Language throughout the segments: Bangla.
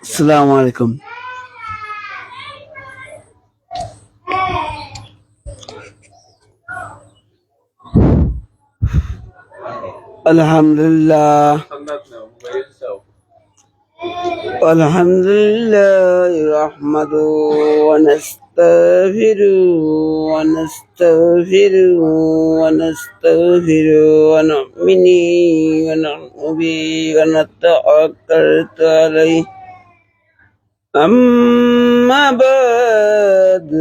السلام عليكم. الحمد لله والحمد لله نحمده ونستغفره ونستغفره ونستغفره ونؤمن به ونتوكل عليه. أما بعد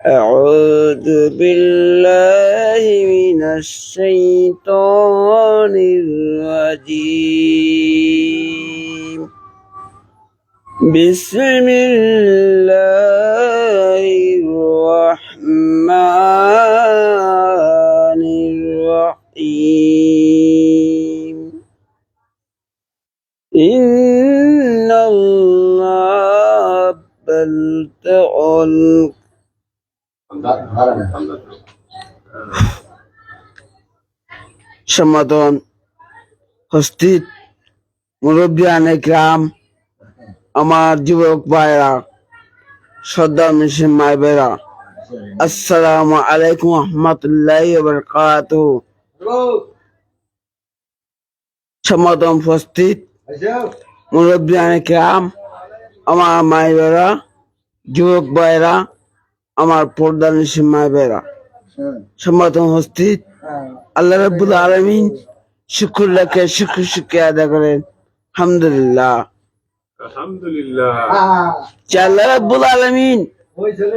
أعوذ بالله من الشيطان الرجيم. بسم الله الرحمن الرحيم. إن الله بلغ সমাধান উপস্থিত মুরব্বিয়ানে গ্রাম, আমার যুবক ভাইরা, শ্রদ্ধা মিশন মায়েরা, আসসালামু আলাইকুম রহমতুল্লাহি ওয়া বারাকাতুহু। সমাধান উপস্থিত মুরব্বিয়ানে গ্রাম, আমার মায়েরা, যুবক ভাইরা, আমার পর্দা নিশিন মায়েরা, সমাধান উপস্থিত আল্লাহ রাব্বুল আলামিন শুকর রেখে শুকর আদায় করেন আলহামদুলিল্লাহ। আল্লাহ রাব্বুল আলামিন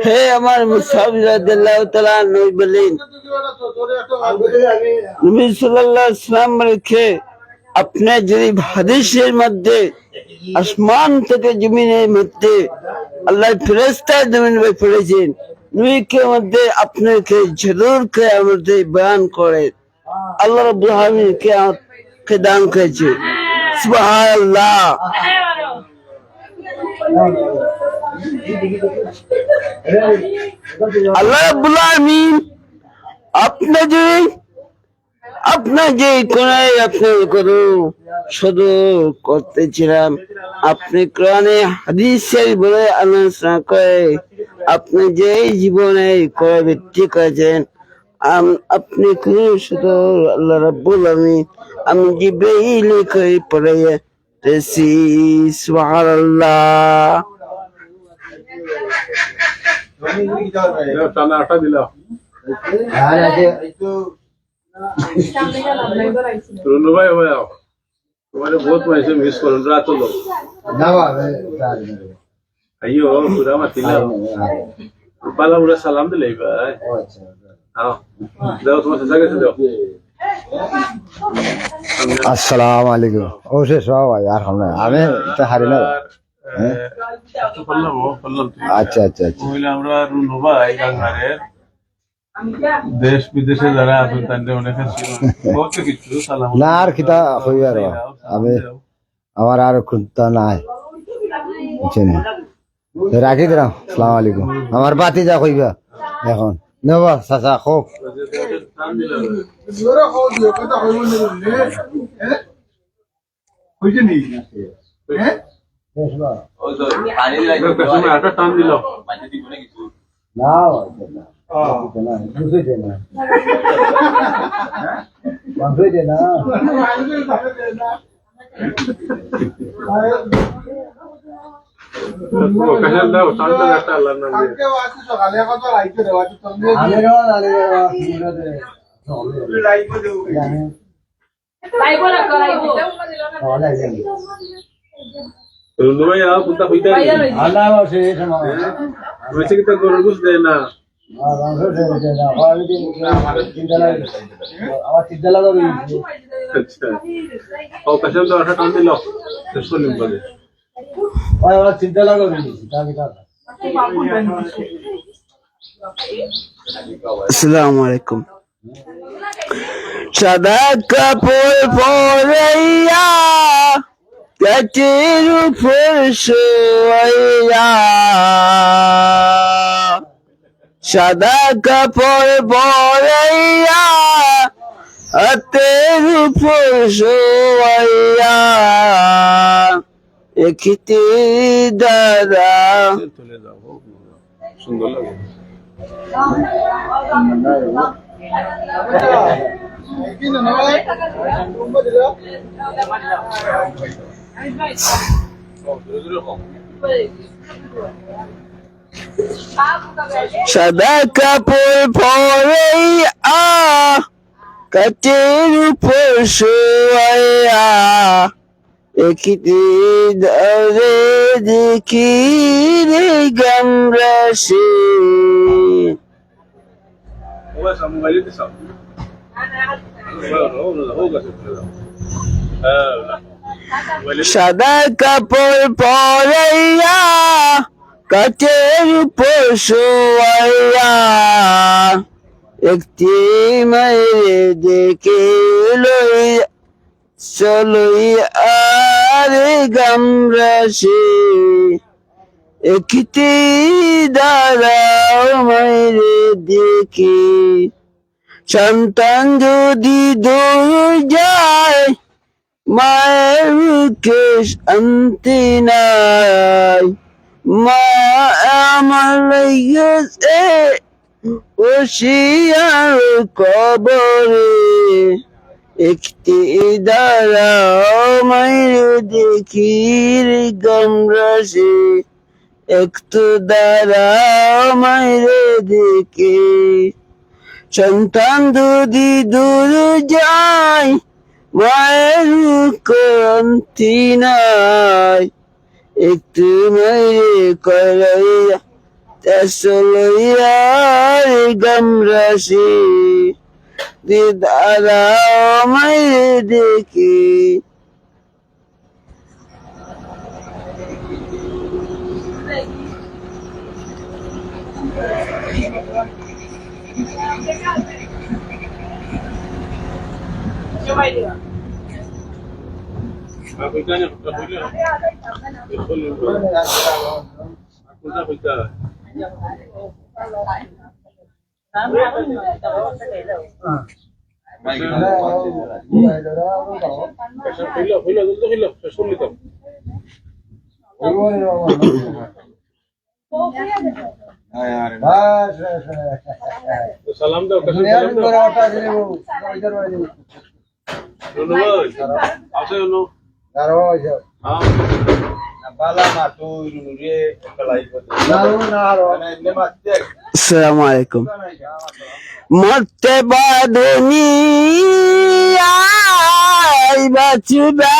হে আমার মুসাফ রাদিয়াল্লাহু তাআলা নবী বলেন, নবী সাল্লাল্লাহু আলাইহি ওয়াসাল্লাম রেখে আপনি যদি হাদিসের মধ্যে আসমান থেকে জমিনের মধ্যে আল্লাহ ফেরেশতা জমিনে পড়েছেন, নবীকে মধ্যে আপনাকে জরুর কিয়ামতে বয়ান করে আল্লাহ রাব্বুল আলামিন কিয়ামতকে দান করেছে। সুবহানাল্লাহ। আল্লাহ রাব্বুল আলামিন আপনার যে কোনায় আপনার করো শুধু করতেছিলাম, আপনি কোরআনে হাদিসের বলে আলোচনা করে আপনি যে জীবনে করে ভিত্তি করেছেন, আপনি কোন শুধু আল্লাহ রাব্বুল আলামিন আমি জিবরাইল করে পড়াইতেছি। সুবহানাল্লাহ। तुम्हारे बहुत पैसे मिस कर रहा तो लोग अयो पूरा मत दिला पाला पूरा सलाम दे ले भाई आओ जाओ तुम्हारे सजा कैसे जाओ अस्सलाम वालेकुम। ओ से सवा यार हमने आवे तो हारे ना तो पल्ला वो पल्ला अच्छा अच्छा अच्छा महिला আমরা রুনু ভাই গাঙ্গারের দেশ বিদেশে যারা আছেন তাদের অনেক বহুত কিছু সালাম না আর কিতা হইবার আমি আমার আর কুত্তা নাই বুঝছেন, রাখি দিলাম। আসসালামু আলাইকুম। আমার বাতি যা কইবা এখন নেবা চাচা খুব টান দিল না kita gorgus deh na আমার চিন্তা লাগা अच्छा और कसम तो आटा टान दिलो इसको लिंक दे আমার চিন্তা লাগা আসসালামু আলাইকুম। সাদা কাপড় পরাইয়া গাছের উপর শোয়াইয়া, সাদা কাপড় পরাইয়া হাতের উপর শোয়াইয়া একটি দাদা চলে যাও সুন্দর লাগে সাদা কাপড় পরে কাঠের উপর শোয়াইয়া একটি ধরে দেখি রে গামরাশি মোবাইল দিছো হোগা চলে যাও সাদা কাপড় পরাইয়া কাঠের উপর শোয়াইয়া একটি মায়ের দেখে লইয়া চলইয়া রে গামরাশি একটি দাঁড়াও মায়ের দেখি সন্তান যদি দূর যায় মায়ের বুকে শান্তি নাই মা আমার লেগেছে বসিয়ার কবরে একটি দাঁড়াও মায়ের দেখি রে গামরাশি একটু দাঁড়াও মায়ের দেখি সন্তান যদি দূর যায় মায়ের ক্রান্তি নাই একটু মায়ের করাইয়া তেসলইয়া গামরাশি দিদারাও মায়ের দেখি সালাম দাও আছে আসসালামু আলাইকুম মরতে বাদনি বাঁচবে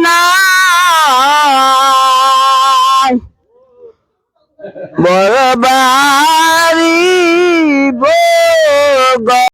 না বড়